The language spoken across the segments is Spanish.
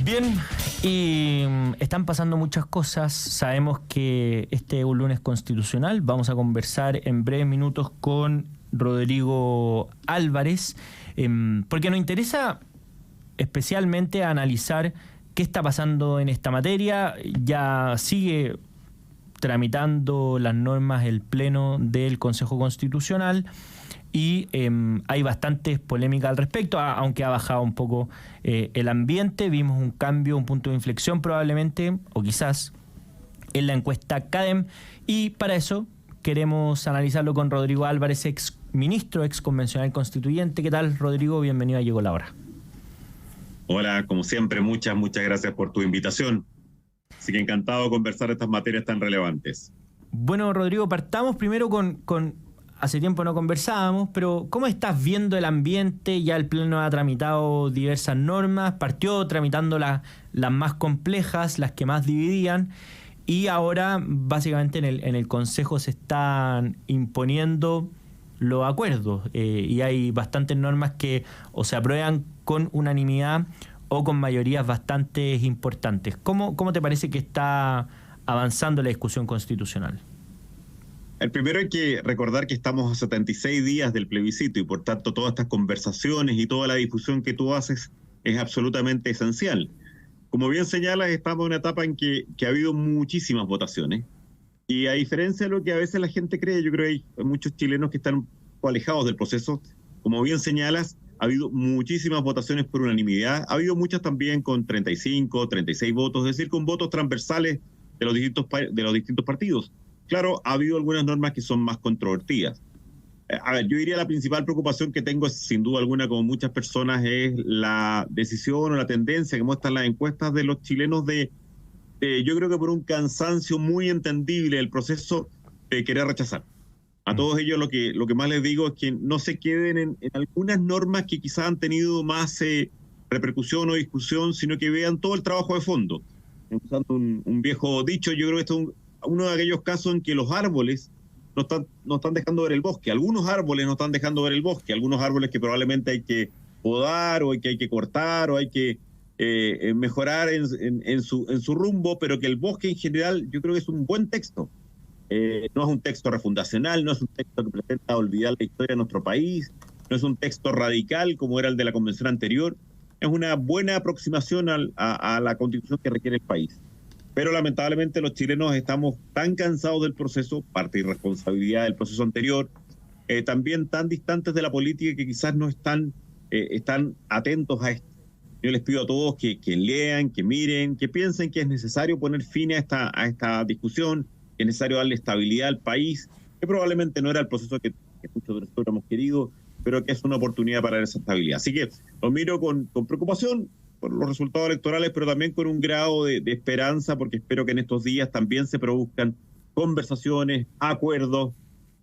Bien, y están pasando muchas cosas. Sabemos que este es un lunes constitucional. Vamos a conversar en breves minutos con Rodrigo Álvarez, porque nos interesa especialmente analizar qué está pasando en esta materia. Ya sigue tramitando las normas el Pleno del Consejo Constitucional y hay bastantes polémicas al respecto, aunque ha bajado un poco el ambiente. Vimos un cambio, un punto de inflexión probablemente, o quizás, en la encuesta CADEM, y para eso queremos analizarlo con Rodrigo Álvarez, ex ministro, ex convencional constituyente. ¿Qué tal, Rodrigo? Bienvenido a Llegó la Hora. Hola, como siempre, muchas gracias por tu invitación. Así que encantado de conversar estas materias tan relevantes. Bueno, Rodrigo, partamos primero con hace tiempo no conversábamos, pero ¿cómo estás viendo el ambiente? Ya el Pleno ha tramitado diversas normas, partió tramitando las más complejas, las que más dividían, y ahora básicamente en el Consejo se están imponiendo los acuerdos, y hay bastantes normas que o se aprueban con unanimidad o con mayorías bastante importantes. ¿Cómo te parece que está avanzando la discusión constitucional? El primero hay que recordar que estamos a 76 días del plebiscito y por tanto todas estas conversaciones y toda la difusión que tú haces es absolutamente esencial. Como bien señalas, estamos en una etapa en que ha habido muchísimas votaciones y a diferencia de lo que a veces la gente cree, yo creo que hay muchos chilenos que están un poco alejados del proceso. Como bien señalas, ha habido muchísimas votaciones por unanimidad, ha habido muchas también con 35, 36 votos, es decir, con votos transversales de los distintos partidos. Claro, ha habido algunas normas que son más controvertidas. A ver, yo diría la principal preocupación que tengo, sin duda alguna, como muchas personas, es la decisión o la tendencia que muestran las encuestas de los chilenos yo creo que por un cansancio muy entendible del proceso de querer rechazar. A todos ellos lo que más les digo es que no se queden en algunas normas que quizás han tenido más repercusión o discusión, sino que vean todo el trabajo de fondo. Usando un viejo dicho, yo creo que esto es uno de aquellos casos en que los árboles no están dejando ver el bosque. Algunos árboles no están dejando ver el bosque. Algunos árboles que probablemente hay que podar o hay que cortar o hay que mejorar en su rumbo, pero que el bosque en general yo creo que es un buen texto. No es un texto refundacional, no es un texto que pretenda olvidar la historia de nuestro país, no es un texto radical como era el de la convención anterior. Es una buena aproximación a la constitución que requiere el país. Pero lamentablemente los chilenos estamos tan cansados del proceso, parte de irresponsabilidad del proceso anterior, también tan distantes de la política que quizás no están atentos a esto. Yo les pido a todos que lean, que miren, que piensen que es necesario poner fin a esta discusión, que es necesario darle estabilidad al país, que probablemente no era el proceso que muchos de nosotros hemos querido, pero que es una oportunidad para esa estabilidad. Así que lo miro con preocupación por los resultados electorales, pero también con un grado de esperanza, porque espero que en estos días también se produzcan conversaciones, acuerdos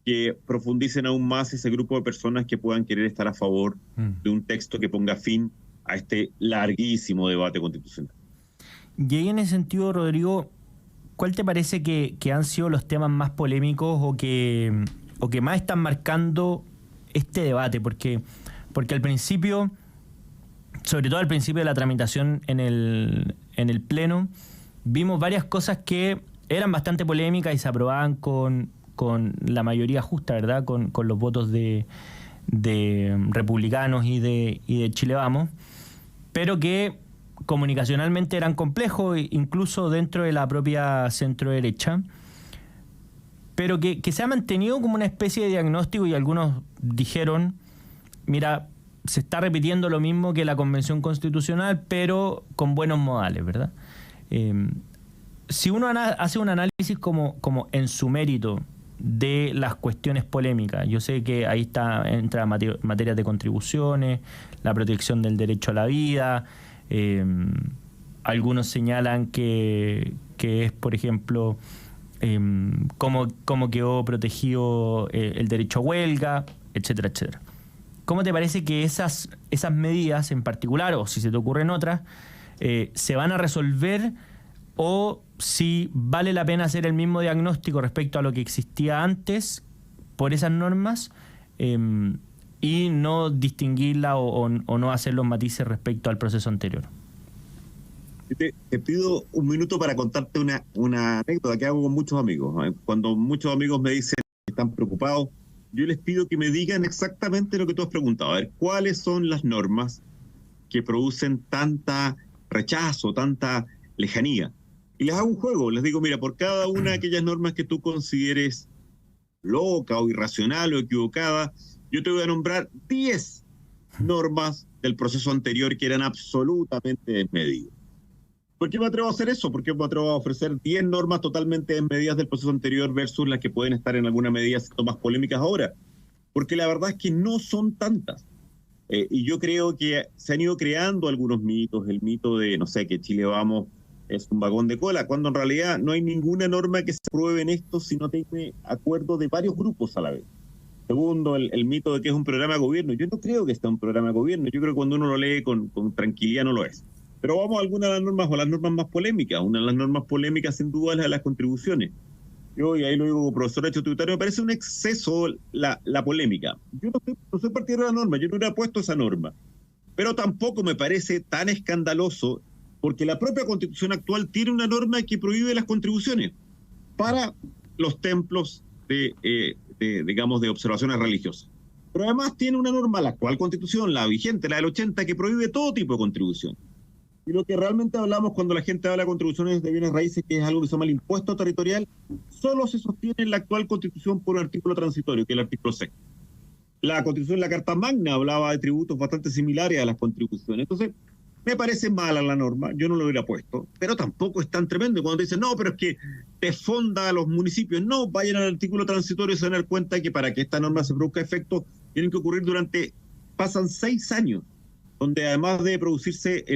que profundicen aún más ese grupo de personas que puedan querer estar a favor de un texto que ponga fin a este larguísimo debate constitucional. Y ahí en ese sentido, Rodrigo, ¿cuál te parece que han sido los temas más polémicos o que más están marcando este debate? Porque al principio, sobre todo al principio de la tramitación en el Pleno, vimos varias cosas que eran bastante polémicas y se aprobaban con la mayoría justa, ¿verdad? Con los votos de republicanos y de Chile Vamos, pero que comunicacionalmente eran complejos, incluso dentro de la propia centro-derecha, pero que se ha mantenido como una especie de diagnóstico, y algunos dijeron, mira, se está repitiendo lo mismo que la Convención Constitucional, pero con buenos modales, ¿verdad? Si uno hace un análisis como en su mérito de las cuestiones polémicas, yo sé que ahí entra materias de contribuciones, la protección del derecho a la vida, algunos señalan que es, por ejemplo, cómo quedó protegido el derecho a huelga, etcétera, etcétera. ¿Cómo te parece que esas medidas en particular, o si se te ocurren otras, se van a resolver, o si vale la pena hacer el mismo diagnóstico respecto a lo que existía antes por esas normas y no distinguirla o no hacer los matices respecto al proceso anterior? Te pido un minuto para contarte una anécdota que hago con muchos amigos. Cuando muchos amigos me dicen que están preocupados, yo les pido que me digan exactamente lo que tú has preguntado. A ver, ¿cuáles son las normas que producen tanta rechazo, tanta lejanía? Y les hago un juego, les digo, mira, por cada una de aquellas normas que tú consideres loca o irracional o equivocada, yo te voy a nombrar 10 normas del proceso anterior que eran absolutamente desmedidas. ¿Por qué me atrevo a hacer eso? ¿Por qué me atrevo a ofrecer 10 normas totalmente desmedidas del proceso anterior versus las que pueden estar en alguna medida siendo más polémicas ahora? Porque la verdad es que no son tantas. Y yo creo que se han ido creando algunos mitos, el mito de, no sé, que Chile Vamos es un vagón de cola, cuando en realidad no hay ninguna norma que se apruebe en esto si no tiene acuerdo de varios grupos a la vez. Segundo, el mito de que es un programa de gobierno. Yo no creo que sea un programa de gobierno. Yo creo que cuando uno lo lee con tranquilidad no lo es. Pero vamos a algunas de las normas o las normas más polémicas. Una de las normas polémicas sin duda es la de las contribuciones. Yo, y ahí lo digo como profesor de derecho tributario, me parece un exceso la polémica. Yo no soy partidario de la norma, yo no hubiera puesto esa norma. Pero tampoco me parece tan escandaloso porque la propia Constitución actual tiene una norma que prohíbe las contribuciones para los templos digamos, de observaciones religiosas. Pero además tiene una norma, la actual Constitución, la vigente, la del 80, que prohíbe todo tipo de contribución. Y lo que realmente hablamos cuando la gente habla de contribuciones de bienes raíces, que es algo que se llama el impuesto territorial, solo se sostiene en la actual Constitución por un artículo transitorio, que es el artículo 6. La Constitución, la Carta Magna, hablaba de tributos bastante similares a las contribuciones. Entonces, me parece mala la norma, yo no lo hubiera puesto, pero tampoco es tan tremendo. Cuando dicen, no, pero es que desfonda a los municipios, no, vayan al artículo transitorio y se van a dar cuenta que para que esta norma se produzca efecto, tienen que ocurrir pasan 6 años, donde además de producirse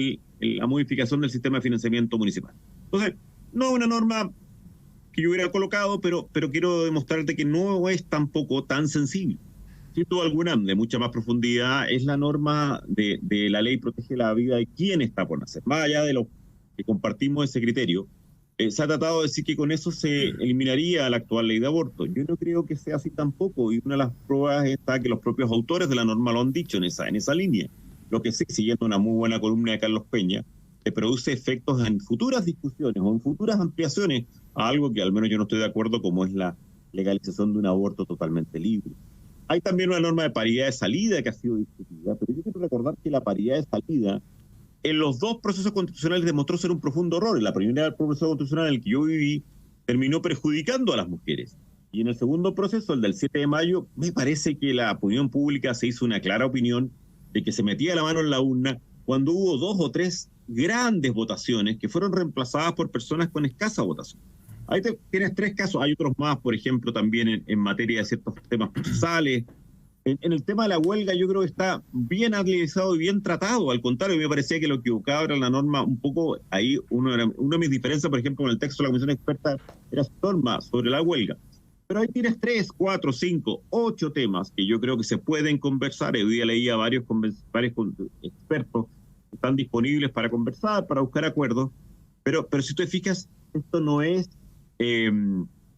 la modificación del sistema de financiamiento municipal. Entonces, no es una norma que yo hubiera colocado, pero quiero demostrarte que no es tampoco tan sensible. Sin duda alguna, de mucha más profundidad, es la norma de la ley protege la vida de quien está por nacer. Más allá de lo que compartimos ese criterio, se ha tratado de decir que con eso se eliminaría la actual ley de aborto. Yo no creo que sea así tampoco, y una de las pruebas está que los propios autores de la norma lo han dicho en esa línea. Lo que sí, siguiendo una muy buena columna de Carlos Peña, se produce efectos en futuras discusiones o en futuras ampliaciones a algo que al menos yo no estoy de acuerdo, como es la legalización de un aborto totalmente libre. Hay también una norma de paridad de salida que ha sido discutida, pero yo quiero recordar que la paridad de salida en los dos procesos constitucionales demostró ser un profundo error. En la primera proceso constitucional en el que yo viví, terminó perjudicando a las mujeres. Y en el segundo proceso, el del 7 de mayo, me parece que la opinión pública se hizo una clara opinión de que se metía la mano en la urna cuando hubo 2 o 3 grandes votaciones que fueron reemplazadas por personas con escasa votación. Ahí tienes 3 casos, hay otros más, por ejemplo, también en materia de ciertos temas procesales. En el tema de la huelga yo creo que está bien analizado y bien tratado. Al contrario, me parecía que lo que equivocaba era la norma un poco, ahí una de mis diferencias, por ejemplo, con el texto de la Comisión Experta, era su norma sobre la huelga. Pero ahí tienes 3, 4, 5, 8 temas que yo creo que se pueden conversar. Hoy día leía varios expertos que están disponibles para conversar, para buscar acuerdos. Pero si tú te fijas, esto no es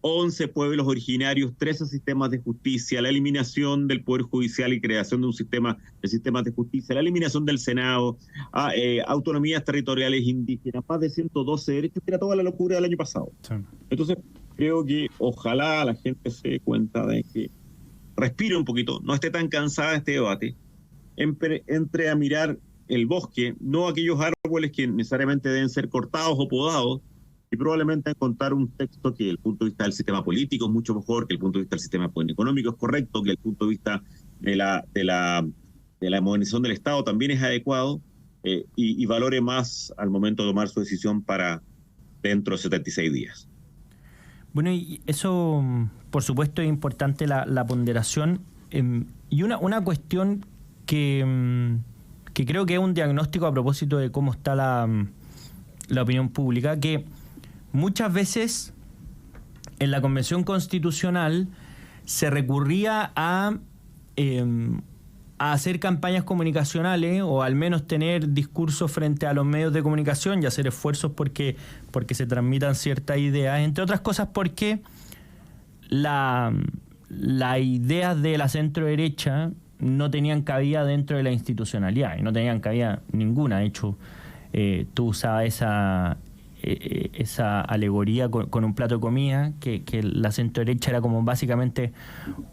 11 pueblos originarios, 13 sistemas de justicia, la eliminación del Poder Judicial y creación de un sistema de sistemas de justicia, la eliminación del Senado, autonomías territoriales indígenas, más de 112 derechos, que era toda la locura del año pasado. Sí. Entonces, creo que ojalá la gente se dé cuenta de que respire un poquito, no esté tan cansada de este debate, entre a mirar el bosque, no aquellos árboles que necesariamente deben ser cortados o podados, y probablemente encontrar un texto que, desde el punto de vista del sistema político, es mucho mejor, que el punto de vista del sistema económico es correcto, que el punto de vista de la modernización del Estado también es adecuado, y valore más al momento de tomar su decisión para dentro de 76 días. Bueno, y eso, por supuesto, es importante la ponderación. Y una cuestión que creo que es un diagnóstico a propósito de cómo está la opinión pública, que muchas veces en la Convención Constitucional se recurría a hacer campañas comunicacionales, o al menos tener discursos frente a los medios de comunicación y hacer esfuerzos porque se transmitan ciertas ideas, entre otras cosas porque las ideas de la centro derecha no tenían cabida dentro de la institucionalidad, y no tenían cabida ninguna, de hecho, tú usabas esa alegoría con un plato de comida, que la centro derecha era como básicamente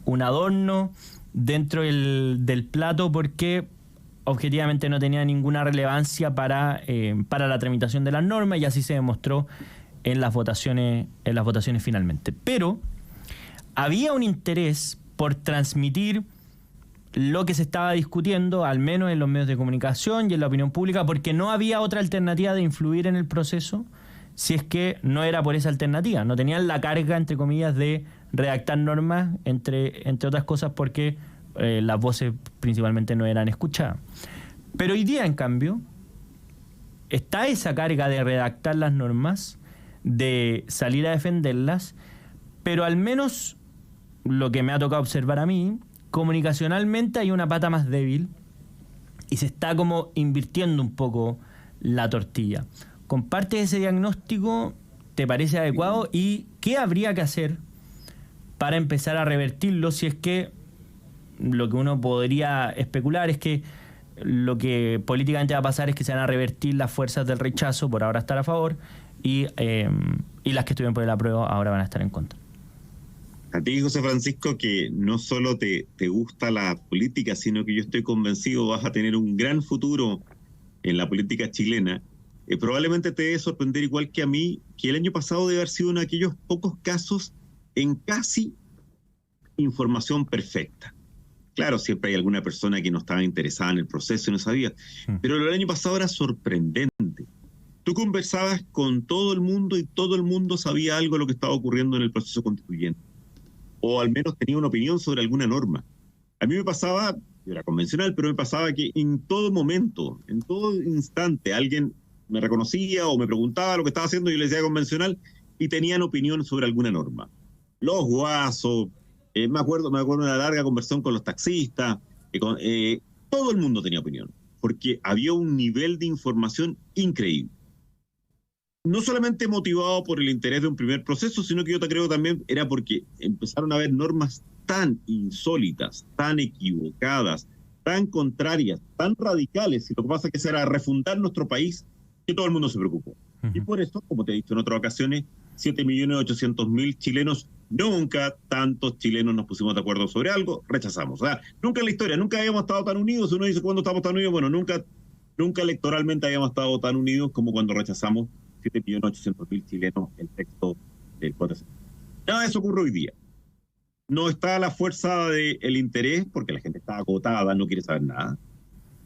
un adorno dentro del plato, porque objetivamente no tenía ninguna relevancia para la tramitación de las normas, y así se demostró en las votaciones finalmente. Pero había un interés por transmitir lo que se estaba discutiendo, al menos en los medios de comunicación y en la opinión pública, porque no había otra alternativa de influir en el proceso si es que no era por esa alternativa. No tenían la carga, entre comillas, de redactar normas, entre otras cosas porque las voces principalmente no eran escuchadas. Pero hoy día, en cambio, está esa carga de redactar las normas, de salir a defenderlas, pero al menos lo que me ha tocado observar a mí, comunicacionalmente hay una pata más débil y se está como invirtiendo un poco la tortilla. ¿Compartes ese diagnóstico? ¿Te parece adecuado? ¿Y qué habría que hacer para empezar a revertirlo, si es que lo que uno podría especular es que lo que políticamente va a pasar es que se van a revertir las fuerzas del rechazo, por ahora estar a favor, y las que estuvieron por el apruebo ahora van a estar en contra? A ti, José Francisco, que no solo te gusta la política, sino que yo estoy convencido vas a tener un gran futuro en la política chilena. Probablemente te debe sorprender, igual que a mí, que el año pasado debe haber sido uno de aquellos pocos casos en casi información perfecta. Claro, siempre hay alguna persona que no estaba interesada en el proceso y no sabía, pero el año pasado era sorprendente. Tú conversabas con todo el mundo y todo el mundo sabía algo de lo que estaba ocurriendo en el proceso constituyente, o al menos tenía una opinión sobre alguna norma. A mí me pasaba, yo era convencional, pero me pasaba que en todo momento, en todo instante, alguien me reconocía o me preguntaba lo que estaba haciendo y yo le decía convencional y tenían opinión sobre alguna norma. Los guasos, me acuerdo de una larga conversación con los taxistas, todo el mundo tenía opinión, porque había un nivel de información increíble. No solamente motivado por el interés de un primer proceso, sino que yo te creo también era porque empezaron a haber normas tan insólitas, tan equivocadas, tan contrarias, tan radicales, y lo que pasa es que era refundar nuestro país, que todo el mundo se preocupó. Y por eso, como te he dicho en otras ocasiones, 7.800.000 chilenos, nunca tantos chilenos nos pusimos de acuerdo sobre algo, rechazamos. O sea, nunca en la historia, nunca habíamos estado tan unidos. Uno dice, ¿cuándo estamos tan unidos? Bueno, nunca electoralmente habíamos estado tan unidos como cuando rechazamos 7.800.000 chilenos el texto del 4. Nada de eso ocurre hoy día. No está la fuerza del interés, porque la gente está agotada, no quiere saber nada.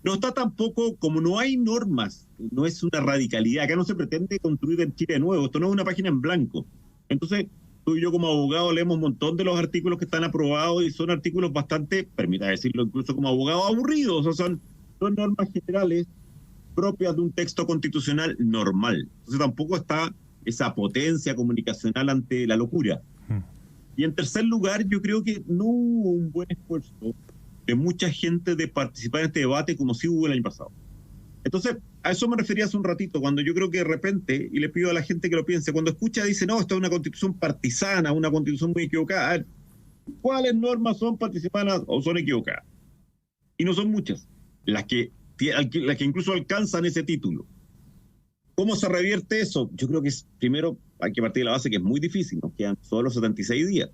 No está tampoco, como no hay normas, no es una radicalidad. Acá no se pretende construir en Chile de nuevo. Esto no es una página en blanco. Entonces, tú y yo como abogado leemos un montón de los artículos que están aprobados y son artículos bastante, permita decirlo incluso como abogado, aburridos. O sea, son normas generales propias de un texto constitucional normal. Entonces tampoco está esa potencia comunicacional ante la locura. Y en tercer lugar, yo creo que no hubo un buen esfuerzo de mucha gente de participar en este debate como sí hubo el año pasado. Entonces, a eso me refería hace un ratito, cuando yo creo que de repente, y le pido a la gente que lo piense, cuando escucha dice, no, esto es una constitución partisana, una constitución muy equivocada. A ver, ¿cuáles normas son participanas o son equivocadas? Y no son muchas, las que incluso alcanzan ese título. ¿Cómo se revierte eso? Yo creo que primero hay que partir de la base que es muy difícil, nos quedan solo 76 días.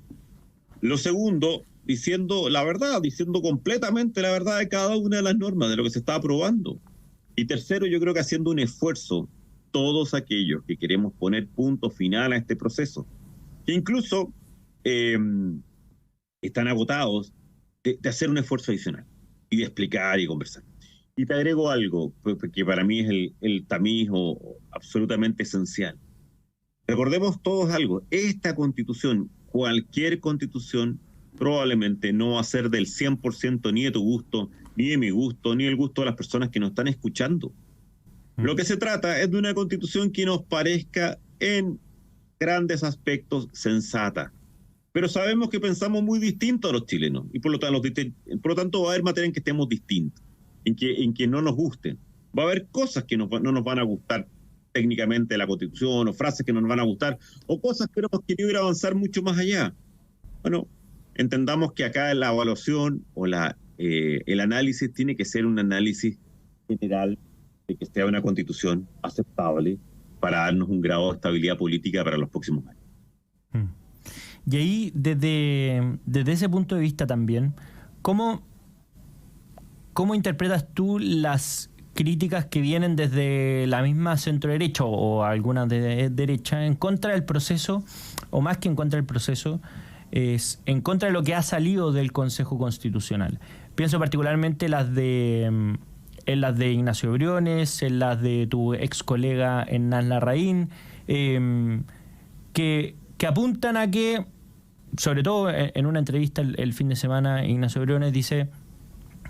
Lo segundo, diciendo la verdad, diciendo completamente la verdad de cada una de las normas, de lo que se está aprobando. Y tercero, yo creo que haciendo un esfuerzo, todos aquellos que queremos poner punto final a este proceso, que incluso están agotados, de hacer un esfuerzo adicional y de explicar y conversar. Y te agrego algo, que para mí es el tamiz absolutamente esencial. Recordemos todos algo, esta constitución, cualquier constitución, probablemente no va a ser del 100% ni de tu gusto, ni de mi gusto, ni del gusto de las personas que nos están escuchando. Lo que se trata es de una constitución que nos parezca en grandes aspectos sensata. Pero sabemos que pensamos muy distinto a los chilenos, y por lo tanto va a haber materia en que estemos distintos, en que no nos gusten. Va a haber cosas que no nos van a gustar técnicamente de la Constitución, o frases que no nos van a gustar, o cosas que hemos querido ir a avanzar mucho más allá. Bueno, entendamos que acá la evaluación o el análisis tiene que ser un análisis general de que sea una constitución aceptable para darnos un grado de estabilidad política para los próximos años. Y ahí, desde ese punto de vista también, ¿cómo interpretas tú las críticas que vienen desde la misma centro-derecha o algunas de derecha en contra del proceso, o más que en contra del proceso, es en contra de lo que ha salido del Consejo Constitucional? Pienso particularmente en las de Ignacio Briones, en las de tu ex colega Hernán Larraín, que apuntan a que, sobre todo en una entrevista el fin de semana, Ignacio Briones dice,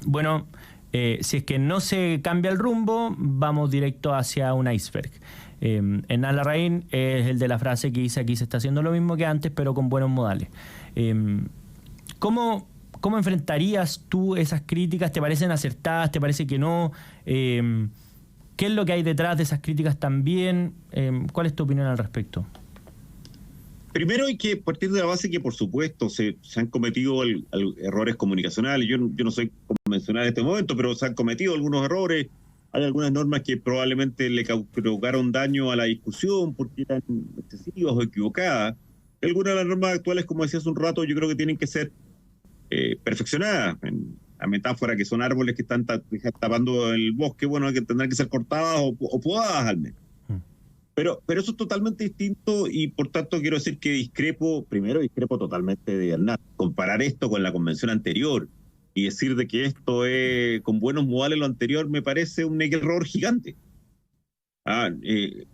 bueno, si es que no se cambia el rumbo, vamos directo hacia un iceberg. Hernán Larraín es el de la frase que dice, aquí se está haciendo lo mismo que antes, pero con buenos modales. ¿Cómo enfrentarías tú esas críticas? ¿Te parecen acertadas? ¿Te parece que no? ¿Qué es lo que hay detrás de esas críticas también? ¿Cuál es tu opinión al respecto? Primero hay que partir de la base que, por supuesto, se han cometido errores comunicacionales. Yo no soy convencional en este momento, pero se han cometido algunos errores. Hay algunas normas que probablemente le provocaron daño a la discusión porque eran excesivas o equivocadas. Algunas de las normas actuales, como decía hace un rato, yo creo que tienen que ser perfeccionadas. La metáfora que son árboles que están tapando el bosque, bueno, que tendrán que ser cortadas o podadas al menos. Pero eso es totalmente distinto y por tanto quiero decir que discrepo totalmente de Hernán. Comparar esto con la convención anterior y decir de que esto es con buenos modales lo anterior me parece un error gigante.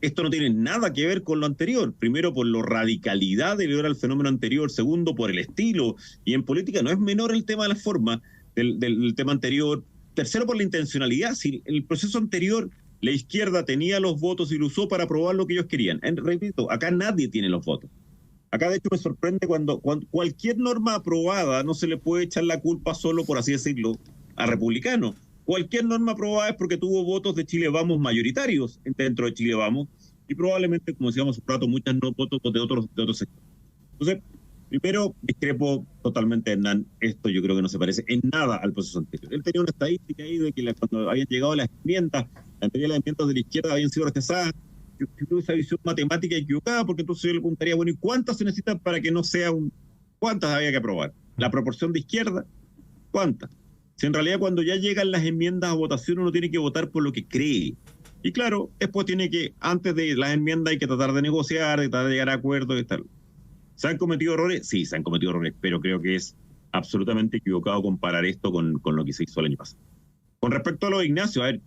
Esto no tiene nada que ver con lo anterior. Primero, por la radicalidad de al fenómeno anterior. Segundo, por el estilo. Y en política no es menor el tema de la forma del tema anterior. Tercero, por la intencionalidad. Si el proceso anterior la izquierda tenía los votos y lo usó para aprobar lo que ellos querían. Repito, acá nadie tiene los votos. Acá, de hecho, me sorprende cuando cualquier norma aprobada no se le puede echar la culpa solo, por así decirlo, a republicanos. Cualquier norma aprobada es porque tuvo votos de Chile Vamos mayoritarios dentro de Chile Vamos y probablemente, como decíamos hace un rato, muchos no votos de otros sectores. Entonces, primero, discrepo totalmente, Hernán. Esto yo creo que no se parece en nada al proceso anterior. Él tenía una estadística ahí de que cuando habían llegado las enmiendas, las enmiendas de la izquierda habían sido rechazadas. Yo creo esa visión matemática equivocada, porque entonces yo le preguntaría, bueno, ¿y cuántas se necesitan para que no sea cuántas había que aprobar? ¿La proporción de izquierda? ¿Cuántas? Si en realidad cuando ya llegan las enmiendas a votación uno tiene que votar por lo que cree. Y claro, después tiene que, antes de las enmiendas hay que tratar de negociar, de tratar de llegar a acuerdos y tal. ¿Se han cometido errores? Sí, se han cometido errores, pero creo que es absolutamente equivocado comparar esto con lo que se hizo el año pasado. Con respecto a lo de Ignacio, a ver,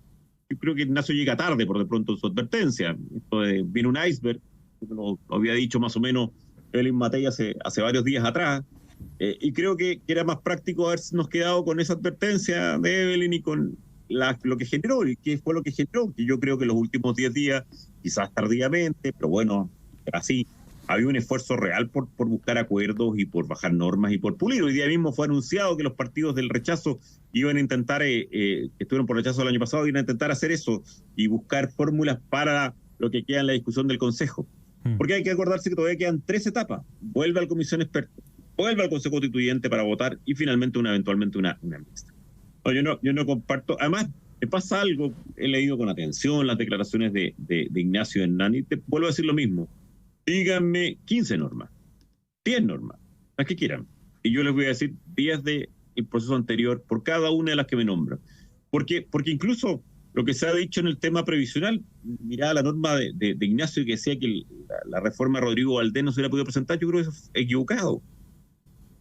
yo creo que Ignacio llega tarde por de pronto en su advertencia. Esto de viene un iceberg, lo había dicho más o menos Evelyn Matei hace varios días atrás, y creo que era más práctico habernos quedado con esa advertencia de Evelyn y con lo que generó, y qué fue lo que generó, que yo creo que los últimos 10 días, quizás tardíamente, pero bueno, así, había un esfuerzo real por buscar acuerdos y por bajar normas y por pulir. Hoy día mismo fue anunciado que los partidos del rechazo iban a intentar, que estuvieron por rechazo el año pasado, iban a intentar hacer eso y buscar fórmulas para lo que queda en la discusión del Consejo. Porque hay que acordarse que todavía quedan 3 etapas. Vuelve a la Comisión Experta, vuelve al Consejo Constituyente para votar y finalmente eventualmente una mixta. No, yo no comparto. Además, me pasa algo, he leído con atención las declaraciones de Ignacio Hernán y te vuelvo a decir lo mismo. Díganme 15 normas, 10 normas, las que quieran. Y yo les voy a decir 10 del proceso anterior por cada una de las que me nombran. Porque incluso lo que se ha dicho en el tema previsional, mirá la norma de Ignacio que decía que la reforma de Rodrigo Valdés no se hubiera podido presentar, yo creo que eso es equivocado.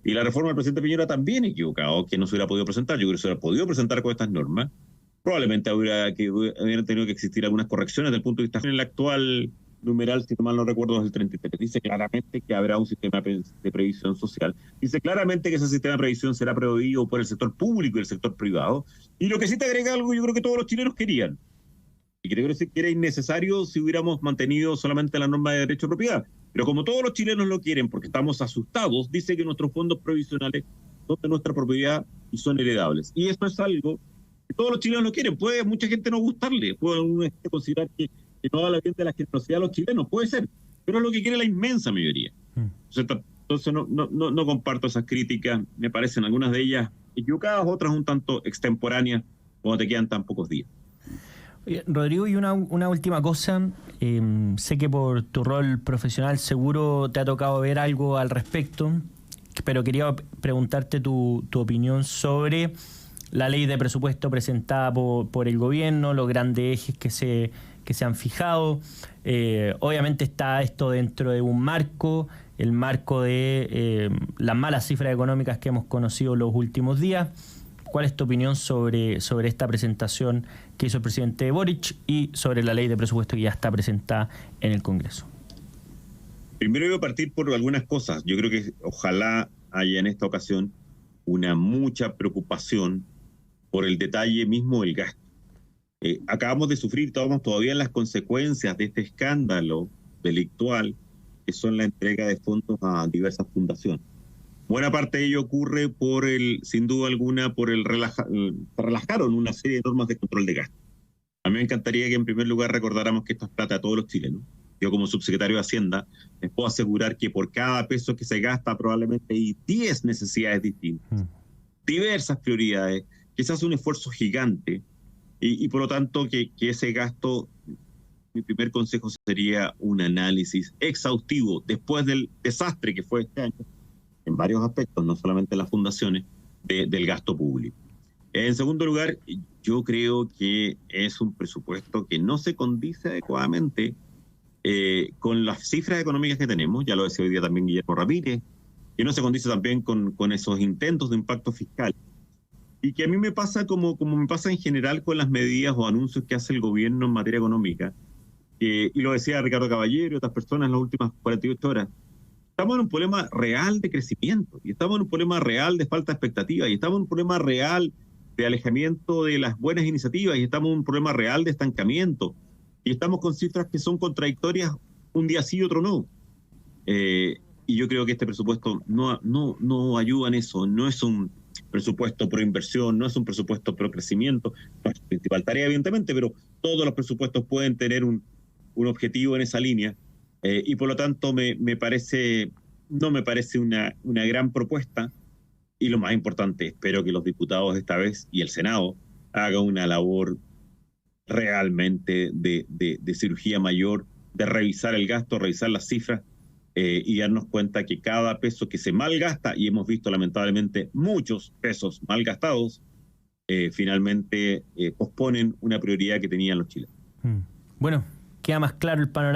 Y la reforma del presidente Piñera también equivocado, que no se hubiera podido presentar. Yo creo que se hubiera podido presentar con estas normas. Probablemente hubieran tenido que existir algunas correcciones desde el punto de vista en el actual numeral, si no mal no recuerdo, es el 33. Dice claramente que habrá un sistema de previsión social. Dice claramente que ese sistema de previsión será prohibido por el sector público y el sector privado. Y lo que sí te agrega algo, yo creo que todos los chilenos querían. Y creo que era innecesario si hubiéramos mantenido solamente la norma de derecho de propiedad. Pero como todos los chilenos lo quieren porque estamos asustados, dice que nuestros fondos previsionales son de nuestra propiedad y son heredables. Y eso es algo que todos los chilenos lo quieren. Puede mucha gente no gustarle, puede uno considerar que no habla bien de la generosidad de los chilenos, puede ser, pero es lo que quiere la inmensa mayoría. Entonces no comparto esas críticas, me parecen algunas de ellas equivocadas, otras un tanto extemporáneas, cuando te quedan tan pocos días. Oye, Rodrigo, y una última cosa. Sé que por tu rol profesional seguro te ha tocado ver algo al respecto, pero quería preguntarte tu opinión sobre la ley de presupuesto presentada por el gobierno, los grandes ejes que se han fijado. Obviamente está esto dentro de un marco, el marco de las malas cifras económicas que hemos conocido los últimos días. ¿Cuál es tu opinión sobre esta presentación que hizo el presidente Boric y sobre la ley de presupuesto que ya está presentada en el Congreso? Primero voy a partir por algunas cosas. Yo creo que ojalá haya en esta ocasión una mucha preocupación por el detalle mismo del gasto. Acabamos de sufrir, estamos todavía en las consecuencias de este escándalo delictual, que son la entrega de fondos a diversas fundaciones. Buena parte de ello ocurre sin duda alguna, relajaron una serie de normas de control de gasto. A mí me encantaría que en primer lugar recordáramos que esto es plata de todos los chilenos. Yo como subsecretario de Hacienda les puedo asegurar que por cada peso que se gasta probablemente hay 10 necesidades distintas, diversas prioridades, que se hace un esfuerzo gigante y por lo tanto que ese gasto, mi primer consejo sería un análisis exhaustivo después del desastre que fue este año, en varios aspectos, no solamente las fundaciones, del gasto público. En segundo lugar, yo creo que es un presupuesto que no se condice adecuadamente con las cifras económicas que tenemos, ya lo decía hoy día también Guillermo Ramírez, que no se condice también con esos intentos de impacto fiscal. Y que a mí me pasa como me pasa en general con las medidas o anuncios que hace el gobierno en materia económica, y lo decía Ricardo Caballero y otras personas en las últimas 48 horas, estamos en un problema real de crecimiento, y estamos en un problema real de falta de expectativa, y estamos en un problema real de alejamiento de las buenas iniciativas, y estamos en un problema real de estancamiento, y estamos con cifras que son contradictorias, un día sí y otro no. Y yo creo que este presupuesto no ayuda en eso, no es un presupuesto pro inversión, no es un presupuesto pro crecimiento, no es la principal tarea evidentemente, pero todos los presupuestos pueden tener un objetivo en esa línea. Y por lo tanto no me parece una gran propuesta, y lo más importante, espero que los diputados esta vez y el Senado hagan una labor realmente de cirugía mayor, de revisar el gasto, revisar las cifras y darnos cuenta que cada peso que se malgasta, y hemos visto lamentablemente muchos pesos malgastados, finalmente posponen una prioridad que tenían los chilenos. Bueno, queda más claro el panorama.